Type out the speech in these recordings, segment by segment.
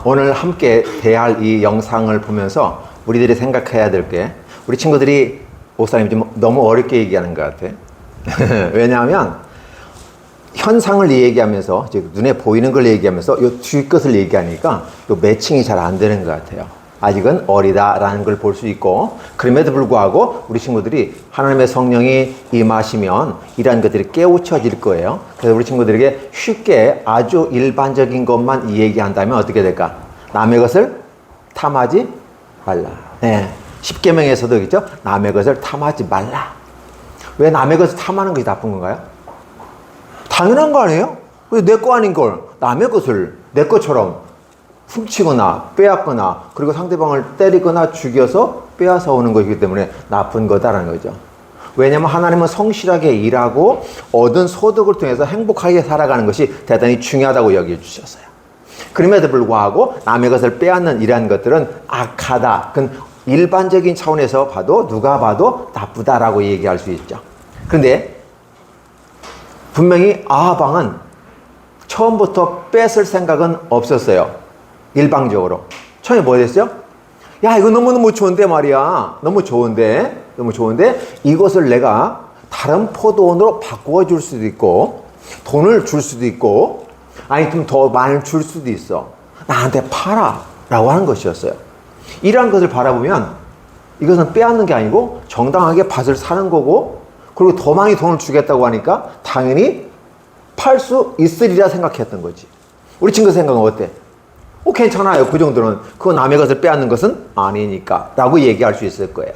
오늘 함께 대할 이 영상을 보면서 우리들이 생각해야 될 게, 우리 친구들이 목사님 좀 너무 어렵게 얘기하는 것 같아. 왜냐하면 현상을 얘기하면서, 즉 눈에 보이는 걸 얘기하면서 요 뒤끝을 얘기하니까 요 매칭이 잘 안 되는 것 같아요. 아직은 어리다라는 걸 볼 수 있고, 그럼에도 불구하고 우리 친구들이 하나님의 성령이 임하시면 이러한 것들이 깨우쳐질 거예요. 그래서 우리 친구들에게 쉽게 아주 일반적인 것만 얘기한다면 어떻게 될까? 남의 것을 탐하지 말라. 네. 십계명에서도 있죠. 남의 것을 탐하지 말라. 왜 남의 것을 탐하는 것이 나쁜 건가요? 당연한 거 아니에요? 왜 내 거 아닌 걸 남의 것을 내 것처럼 훔치거나 빼앗거나, 그리고 상대방을 때리거나 죽여서 빼앗아 오는 것이기 때문에 나쁜 거다라는 거죠. 왜냐하면 하나님은 성실하게 일하고 얻은 소득을 통해서 행복하게 살아가는 것이 대단히 중요하다고 여겨주셨어요. 그럼에도 불구하고 남의 것을 빼앗는 이러한 것들은 악하다. 그건 일반적인 차원에서 봐도 누가 봐도 나쁘다라고 얘기할 수 있죠. 그런데 분명히 아하방은 처음부터 뺏을 생각은 없었어요. 일방적으로. 처음에 뭐 됐어요? 야, 이거 너무너무 좋은데 말이야. 너무 좋은데 이것을 내가 다른 포도원으로 바꾸어 줄 수도 있고, 돈을 줄 수도 있고, 아니 좀 더 많이 줄 수도 있어. 나한테 팔아 라고 하는 것이었어요. 이러한 것을 바라보면 이것은 빼앗는 게 아니고 정당하게 밭을 사는 거고, 그리고 더 많이 돈을 주겠다고 하니까 당연히 팔 수 있으리라 생각했던 거지. 우리 친구 생각은 어때? 괜찮아요. 그 정도는. 그거 남의 것을 빼앗는 것은 아니니까 라고 얘기할 수 있을 거예요.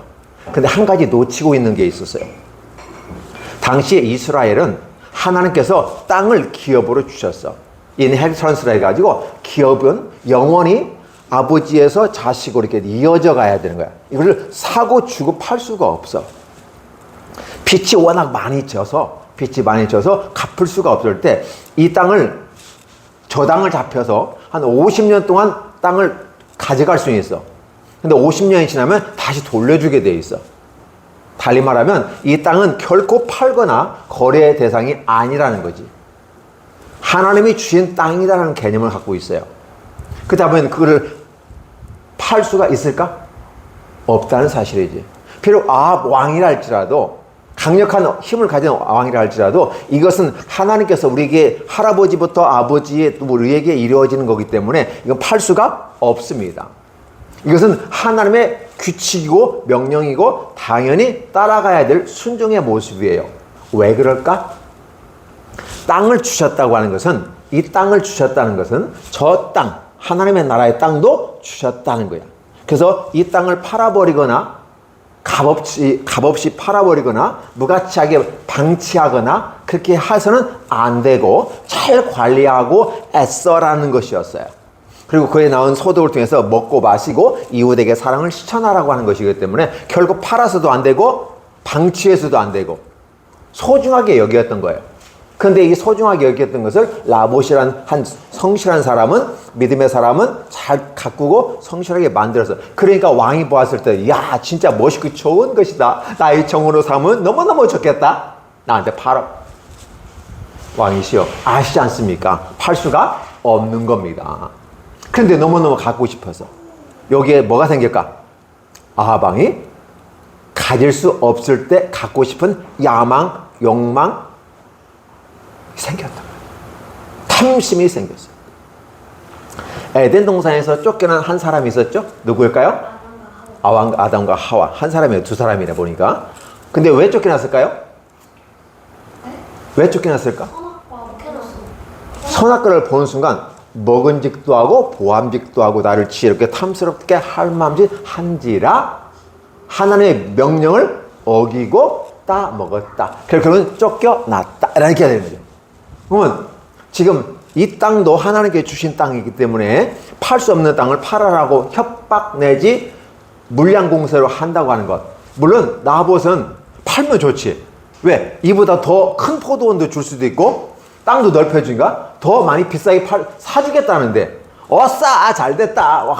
근데 한 가지 놓치고 있는 게 있었어요. 당시에 이스라엘은 하나님께서 땅을 기업으로 주셨어. 인헤리턴스라 해가지고, 기업은 영원히 아버지에서 자식으로 이렇게 이어져 가야 되는 거야. 이걸 사고 주고 팔 수가 없어. 빚이 워낙 많이 져서 갚을 수가 없을 때 이 땅을, 저 땅을 잡혀서 한 50년 동안 땅을 가져갈 수 있어. 근데 50년이 지나면 다시 돌려주게 돼 있어. 달리 말하면 이 땅은 결코 팔거나 거래의 대상이 아니라는 거지. 하나님이 주신 땅이라는 개념을 갖고 있어요. 그러다 보면 그거를 팔 수가 있을까? 없다는 사실이지. 비록 아합 왕이라 할지라도, 강력한 힘을 가진 왕이라 할지라도, 이것은 하나님께서 우리에게 할아버지부터 아버지의 또 우리에게 이루어지는 거기 때문에 이건 팔 수가 없습니다. 이것은 하나님의 규칙이고 명령이고 당연히 따라가야 될 순종의 모습이에요. 왜 그럴까? 땅을 주셨다고 하는 것은, 이 땅을 주셨다는 것은 저 땅, 하나님의 나라의 땅도 주셨다는 거야. 그래서 이 땅을 팔아버리거나 값없이 팔아버리거나 무가치하게 방치하거나 그렇게 해서는 안 되고, 잘 관리하고 애써라는 것이었어요. 그리고 그에 나온 소득을 통해서 먹고 마시고 이웃에게 사랑을 실천하라고 하는 것이기 때문에 결국 팔아서도 안 되고 방치해서도 안 되고 소중하게 여겼던 거예요. 그런데 이 소중하게 여겼던 것을 라봇이라는 한 성실한 사람은, 믿음의 사람은 잘 가꾸고 성실하게 만들어서, 그러니까 왕이 보았을 때, 야, 진짜 멋있고 좋은 것이다. 나의 정으로 삼으면 너무너무 좋겠다. 나한테 팔아. 왕이시여, 아시지 않습니까? 팔 수가 없는 겁니다. 그런데 너무너무 갖고 싶어서 여기에 뭐가 생길까? 아하방이 가질 수 없을 때 갖고 싶은 야망, 욕망 생겼다. 탐심이 생겼어요. 에덴 동산에서 쫓겨난 한 사람이 있었죠? 누구일까요? 아담과 하와. 한 사람이에요. 두 사람이네 보니까. 근데 왜 쫓겨났을까요? 왜 쫓겨났을까? 선악과를 보는 순간 먹은직도 하고 보암직도 하고 나를 지혜롭게 탐스럽게 할 맘짓 한지라 하나님의 명령을 어기고 따먹었다. 결국은 쫓겨났다. 이렇게 되는 거죠. 그러면 지금 이 땅도 하나님께 주신 땅이기 때문에 팔 수 없는 땅을 팔아라고 협박 내지 물량 공세로 한다고 하는 것. 물론 나봇은 팔면 좋지. 왜? 이보다 더 큰 포도원도 줄 수도 있고 땅도 넓혀주니까 더 많이 비싸게 사주겠다는데, 싸! 잘됐다. 와,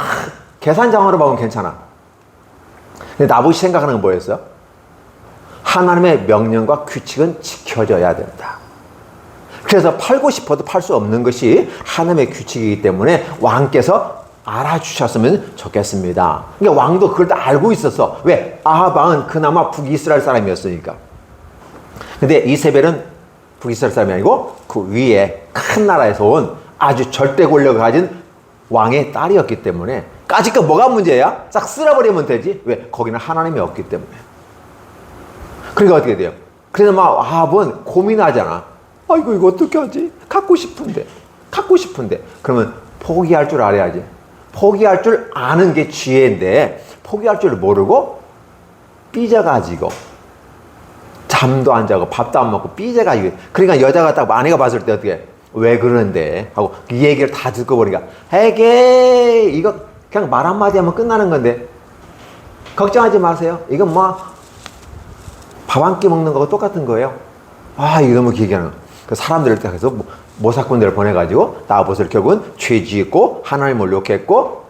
계산장으로 보면 괜찮아. 근데 나봇이 생각하는 건 뭐였어요? 하나님의 명령과 규칙은 지켜져야 된다. 그래서 팔고 싶어도 팔 수 없는 것이 하나님의 규칙이기 때문에 왕께서 알아주셨으면 좋겠습니다. 그러니까 왕도 그걸 다 알고 있었어. 왜? 아합 왕은 그나마 북이스라엘 사람이었으니까. 근데 이세벨은 북이스라엘 사람이 아니고 그 위에 큰 나라에서 온 아주 절대 권력을 가진 왕의 딸이었기 때문에 까짓 거 뭐가 문제야? 싹 쓸어버리면 되지. 왜? 거기는 하나님이 없기 때문에. 그러니까 어떻게 돼요? 그래서 막 아합은 고민하잖아. 아이고 이거 어떻게 하지? 갖고 싶은데. 그러면 포기할 줄 알아야지. 포기할 줄 아는 게 지혜인데 포기할 줄 모르고 삐져가지고 잠도 안 자고 밥도 안 먹고 삐져가지고, 그러니까 여자가 딱 아내가 봤을 때 어떻게 해? 왜 그러는데? 하고 이 얘기를 다 듣고 보니까 에게 이거 그냥 말 한마디 하면 끝나는 건데 걱정하지 마세요. 이건 뭐 밥 한 끼 먹는 거하고 똑같은 거예요. 아 이거 너무 길게 하는 거. 그 사람들을 딱 해서 모사꾼들을 보내가지고 나봇을 결국은 죄짓고 하나님을 욕했고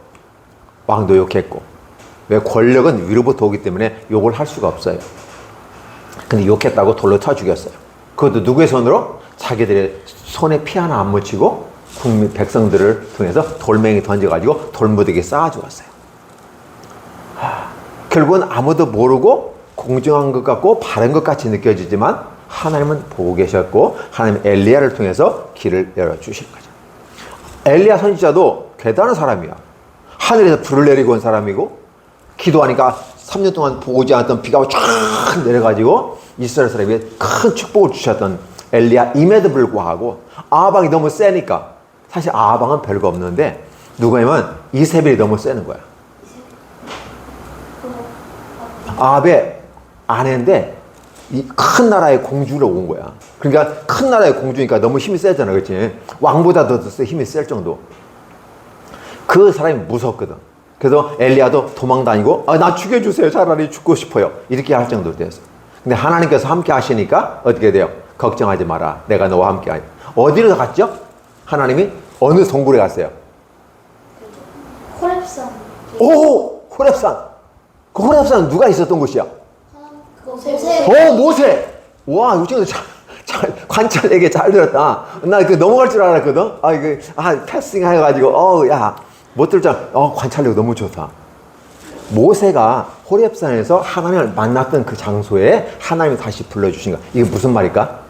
왕도 욕했고. 왜? 권력은 위로부터 오기 때문에 욕을 할 수가 없어요. 근데 욕했다고 돌로 쳐 죽였어요. 그것도 누구의 손으로? 자기들의 손에 피 하나 안 묻히고 국민 백성들을 통해서 돌멩이 던져가지고 돌무더기에 쌓아 죽었어요. 결국은 아무도 모르고 공정한 것 같고 바른 것 같이 느껴지지만 하나님은 보고 계셨고 하나님 엘리야를 통해서 길을 열어주신 거죠. 엘리야 선지자도 대단한 사람이야. 하늘에서 불을 내리고 온 사람이고 기도하니까 3년 동안 보지 않았던 비가 쫙 내려가지고 이스라엘 사람에게 큰 축복을 주셨던 엘리야임에도 불구하고 아합왕이 너무 세니까, 사실 아합왕은 별거 없는데 누구냐면 이세벨이 너무 세는 거야. 아합의 아내인데 이 큰 나라의 공주로 온 거야. 그러니까 큰 나라의 공주니까 너무 힘이 세잖아, 그렇지? 왕보다 더 힘이 셀 정도. 그 사람이 무섭거든. 그래서 엘리야도 도망 다니고 나 죽여주세요. 차라리 죽고 싶어요. 이렇게 할 정도로 됐어. 근데 하나님께서 함께 하시니까 어떻게 돼요? 걱정하지 마라. 내가 너와 함께 하니. 어디로 갔죠? 하나님이 어느 동굴에 갔어요? 호렙산. 오! 호렙산. 그 호렙산은 누가 있었던 곳이야? 모세. 모세. 와, 이 친구 관찰 되게 잘 들었다. 나 그 넘어갈 줄 알았거든. 패싱 해가지고 야, 못 들잖아. 관찰력 너무 좋다. 모세가 호렙산에서 하나님을 만났던 그 장소에 하나님이 다시 불러주신 거야. 이게 무슨 말일까?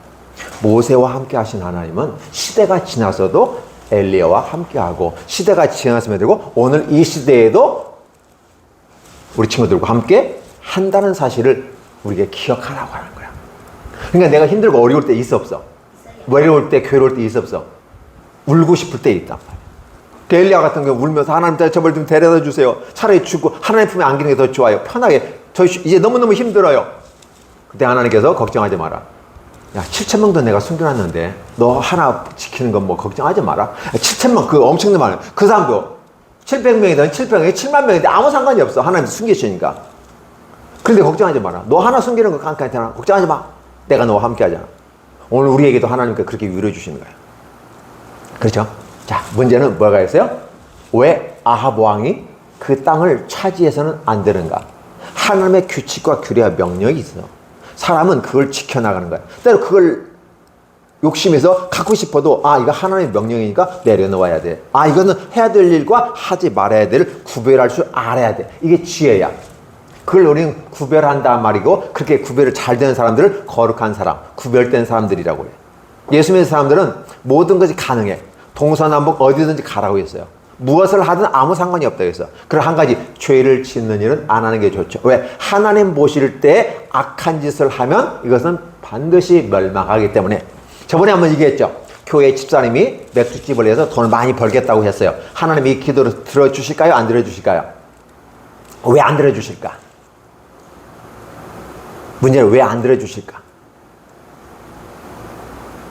모세와 함께 하신 하나님은 시대가 지나서도 엘리야와 함께하고 시대가 지났음에도 되고 오늘 이 시대에도 우리 친구들과 함께 한다는 사실을 우리에게 기억하라고 하는 거야. 그러니까 내가 힘들고 어려울 때 있어 없어? 외로울 때 괴로울 때 있어 없어? 울고 싶을 때 있단 말이야. 그 엘리야 같은 경우 울면서 하나님 저를 좀 데려다 주세요. 차라리 죽고 하나님 품에 안기는 게 더 좋아요. 편하게. 저 이제 너무너무 힘들어요. 그때 하나님께서 걱정하지 마라. 야, 7,000명도 내가 숨겨놨는데 너 하나 지키는 건 뭐 걱정하지 마라. 7,000명 그 엄청난 말. 그 사람도 700명이든 700명이든 7만 명이든 아무 상관이 없어. 하나님 숨기시니까. 그런데 걱정하지 마라. 너 하나 숨기는 거 괜찮아. 걱정하지 마. 내가 너와 함께 하잖아. 오늘 우리에게도 하나님께 그렇게 위로해 주시는 거예요. 그렇죠? 자, 문제는 뭐가 있어요? 왜 아합 왕이 그 땅을 차지해서는 안 되는가? 하나님의 규칙과 규례와 명령이 있어. 사람은 그걸 지켜나가는 거야. 때로 그걸 욕심에서 갖고 싶어도 이거 하나님의 명령이니까 내려놓아야 돼. 이거는 해야 될 일과 하지 말아야 될 구별할 줄 알아야 돼. 이게 지혜야. 그걸 우리는 구별한단 말이고, 그렇게 구별을 잘 되는 사람들을 거룩한 사람, 구별된 사람들이라고 해요. 예수 믿는 사람들은 모든 것이 가능해. 동서남북 어디든지 가라고 했어요. 무엇을 하든 아무 상관이 없다고 했어. 그럼 한 가지, 죄를 짓는 일은 안 하는 게 좋죠. 왜? 하나님 보실 때 악한 짓을 하면 이것은 반드시 멸망하기 때문에. 저번에 한번 얘기했죠. 교회 집사님이 맥주집을 해서 돈을 많이 벌겠다고 했어요. 하나님이 이 기도를 들어주실까요? 안 들어주실까요? 왜 안 들어주실까? 문제는 왜 안 들어주실까?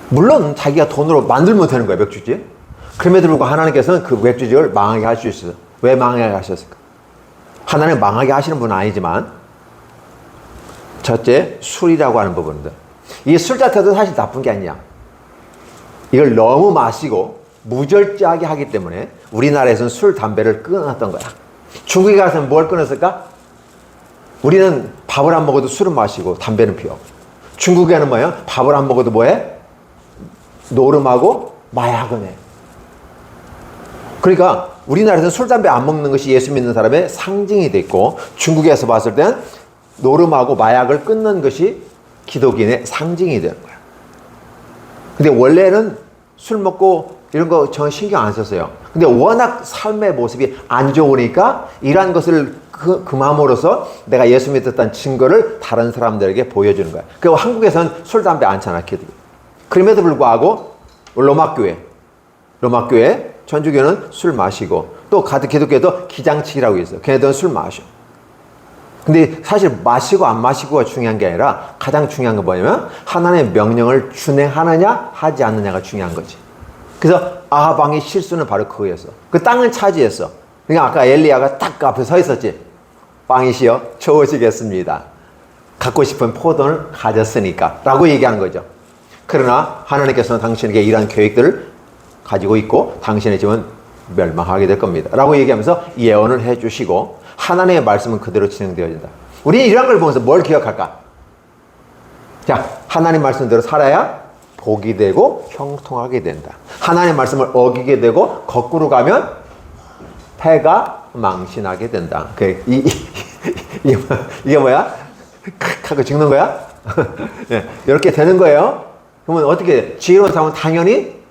물론 자기가 돈으로 만들면 되는 거야, 맥주집. 그럼에도 불구하고 하나님께서는 그 맥주집을 망하게 할 수 있어요. 왜 망하게 하셨을까? 하나님 망하게 하시는 분은 아니지만, 첫째, 술이라고 하는 부분들. 이 술 자체도 사실 나쁜 게 아니야. 이걸 너무 마시고 무절제하게 하기 때문에 우리나라에서는 술, 담배를 끊었던 거야. 중국에 가서는 뭘 끊었을까? 우리는 밥을 안 먹어도 술은 마시고 담배는 피워. 중국에는 뭐야? 밥을 안 먹어도 뭐해? 노름하고 마약은 해. 그러니까 우리나라에서는 술, 담배 안 먹는 것이 예수 믿는 사람의 상징이 돼 있고 중국에서 봤을 땐 노름하고 마약을 끊는 것이 기독인의 상징이 되는 거야. 근데 원래는 술 먹고 이런 거 전혀 신경 안 썼어요. 근데 워낙 삶의 모습이 안 좋으니까 이러한 것을 금함으로써 내가 예수 믿었다는 증거를 다른 사람들에게 보여주는 거야. 그리고 한국에서는 술, 담배 안 차나, 기독교. 그럼에도 불구하고 로마교회, 천주교는 술 마시고 또 기독교도 기장치기라고 있어요. 걔네들은 술 마셔. 근데 사실 마시고 안 마시고가 중요한 게 아니라 가장 중요한 건 뭐냐면 하나님의 명령을 준행하느냐 하지 않느냐가 중요한 거지. 그래서 아하방의 실수는 바로 그거였어. 그 땅을 차지했어. 그러니까 아까 엘리야가 딱 앞에 서 있었지. 빵이시여 좋으시겠습니다. 갖고 싶은 포도를 가졌으니까 라고 얘기하는 거죠. 그러나 하나님께서는 당신에게 이러한 계획들을 가지고 있고 당신의 집은 멸망하게 될 겁니다 라고 얘기하면서 예언을 해주시고 하나님의 말씀은 그대로 진행되어진다. 우리는 이런 걸 보면서 뭘 기억할까? 자, 하나님 말씀대로 살아야 복이 되고 형통하게 된다. 하나님의 말씀을 어기게 되고 거꾸로 가면 패가 망신하게 된다. 이게 뭐야? 하고 찍는 거야? 네, 이렇게 되는 거예요. 그러면 어떻게 지혜로운 사람은 당연히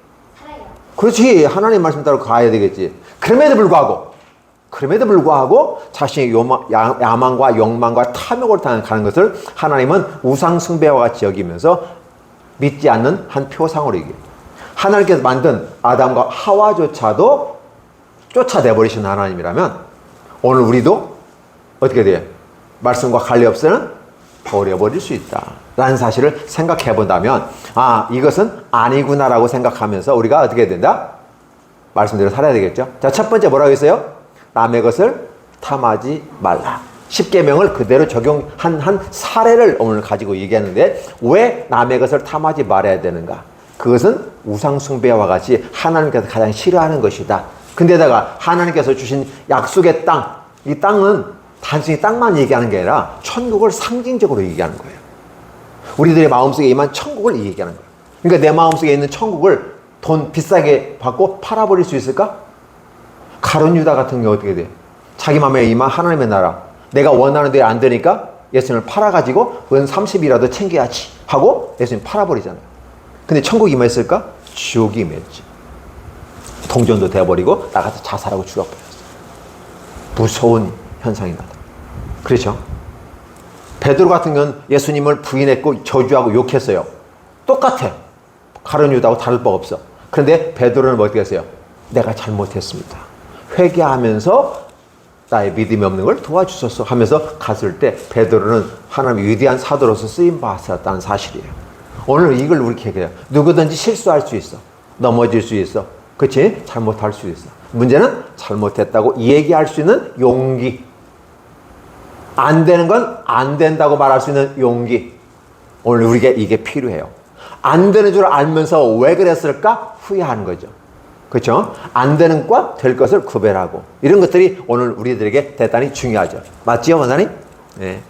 그렇지. 하나님 말씀 따라 가야 되겠지. 그럼에도 불구하고 자신의 야망과 욕망과 탐욕을 가는 것을 하나님은 우상 숭배와 같이 여기면서 믿지 않는 한 표상으로 얘기해요. 하나님께서 만든 아담과 하와조차도 쫓아내버리신 하나님이라면 오늘 우리도 어떻게 돼요? 말씀과 관리 없이는 버려버릴 수 있다 라는 사실을 생각해 본다면 이것은 아니구나라고 생각하면서 우리가 어떻게 된다? 말씀대로 살아야 되겠죠. 자, 첫 번째 뭐라고 했어요? 남의 것을 탐하지 말라. 10계명을 그대로 적용한 사례를 오늘 가지고 얘기하는데 왜 남의 것을 탐하지 말아야 되는가? 그것은 우상숭배와 같이 하나님께서 가장 싫어하는 것이다. 근데다가 하나님께서 주신 약속의 땅, 이 땅은 단순히 땅만 얘기하는 게 아니라 천국을 상징적으로 얘기하는 거예요. 우리들의 마음속에 임한 천국을 얘기하는 거예요. 그러니까 내 마음속에 있는 천국을 돈 비싸게 받고 팔아버릴 수 있을까? 가룟 유다 같은 경우 어떻게 돼? 자기 마음에 임한 하나님의 나라, 내가 원하는 대로 안 되니까 예수님을 팔아가지고 은 30이라도 챙겨야지 하고 예수님 팔아버리잖아요. 근데 천국이 임했을까? 지옥이 임했지. 동전도 돼버리고 나가서 자살하고 죽어버렸어. 무서운 현상이 나다. 그렇죠? 베드로 같은 경우는 예수님을 부인했고 저주하고 욕했어요. 똑같아. 가룟 유다하고 다를 바 없어. 그런데 베드로는 어떻게 했어요? 내가 잘못했습니다. 회개하면서 나의 믿음이 없는 걸 도와주소서 하면서 갔을 때 베드로는 하나님의 위대한 사도로서 쓰임 받았다는 사실이에요. 오늘 이걸 우리 얘기해요. 누구든지 실수할 수 있어. 넘어질 수 있어. 그렇지? 잘못할 수 있어. 문제는 잘못했다고 얘기할 수 있는 용기. 안 되는 건 안 된다고 말할 수 있는 용기. 오늘 우리에게 이게 필요해요. 안 되는 줄 알면서 왜 그랬을까? 후회하는 거죠. 그렇죠? 안 되는 것과 될 것을 구별하고 이런 것들이 오늘 우리들에게 대단히 중요하죠. 맞지요, 원사님? 네.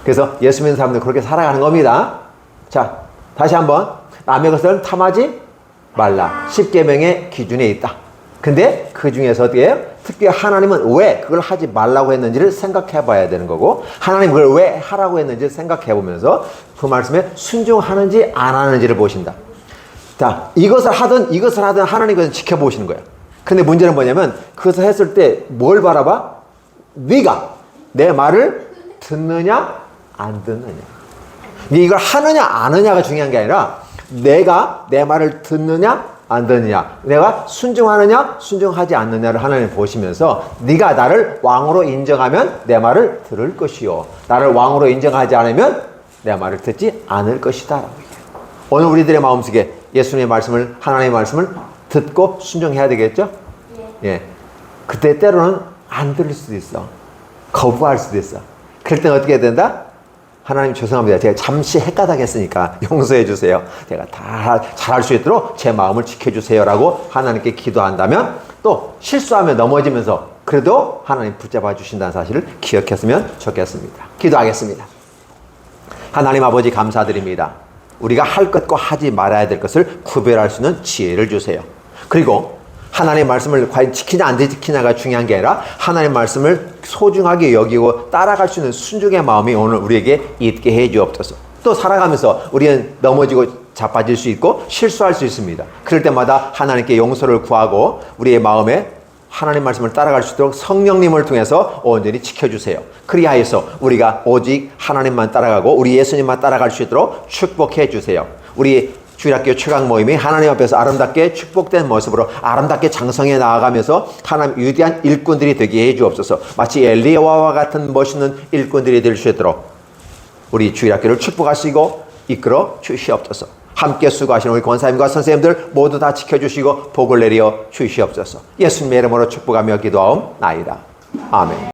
그래서 예수 믿는 사람들 그렇게 살아가는 겁니다. 자, 다시 한번 남의 것을 탐하지 말라. 10계명의 기준에 있다. 근데 그 중에서 어떻게 해요? 특히 하나님은 왜 그걸 하지 말라고 했는지를 생각해 봐야 되는 거고 하나님 그걸 왜 하라고 했는지를 생각해 보면서 그 말씀에 순종하는지 안 하는지를 보신다. 자, 이것을 하든 하나님 그것을 지켜보시는 거예요. 근데 문제는 뭐냐면 그것을 했을 때 뭘 바라봐? 네가 내 말을 듣느냐 안 듣느냐. 이걸 하느냐 안 하느냐가 중요한 게 아니라 내가 내 말을 듣느냐 안 듣느냐, 내가 순종하느냐 순종하지 않느냐를 하나님 보시면서 네가 나를 왕으로 인정하면 내 말을 들을 것이요 나를 왕으로 인정하지 않으면 내 말을 듣지 않을 것이다 라고 얘기해요. 오늘 우리들의 마음속에 예수님의 말씀을, 하나님의 말씀을 듣고 순종해야 되겠죠? 예. 그때 때로는 안 들을 수도 있어. 거부할 수도 있어. 그럴 때는 어떻게 해야 된다? 하나님 죄송합니다. 제가 잠시 헷가닥했으니까 용서해 주세요. 제가 다 잘할 수 있도록 제 마음을 지켜주세요 라고 하나님께 기도한다면 또 실수하면 넘어지면서 그래도 하나님 붙잡아 주신다는 사실을 기억했으면 좋겠습니다. 기도하겠습니다. 하나님 아버지 감사드립니다. 우리가 할 것과 하지 말아야 될 것을 구별할 수 있는 지혜를 주세요. 그리고 하나님의 말씀을 과연 지키냐 안 지키냐가 중요한 게 아니라 하나님의 말씀을 소중하게 여기고 따라갈 수 있는 순종의 마음이 오늘 우리에게 있게 해 주옵소서. 또 살아가면서 우리는 넘어지고 자빠질 수 있고 실수할 수 있습니다. 그럴 때마다 하나님께 용서를 구하고 우리의 마음에 하나님 말씀을 따라갈 수 있도록 성령님을 통해서 온전히 지켜주세요. 그리하여서 우리가 오직 하나님만 따라가고 우리 예수님만 따라갈 수 있도록 축복해 주세요. 우리 주일학교 최강 모임이 하나님 앞에서 아름답게 축복된 모습으로 아름답게 장성해 나아가면서 하나님 위대한 일꾼들이 되게 해 주옵소서. 마치 엘리야와 같은 멋있는 일꾼들이 될 수 있도록 우리 주일학교를 축복하시고 이끌어 주시옵소서. 함께 수고하시는 우리 권사님과 선생님들 모두 다 지켜주시고 복을 내려 주시옵소서. 예수님의 이름으로 축복하며 기도하옵나이다. 아멘.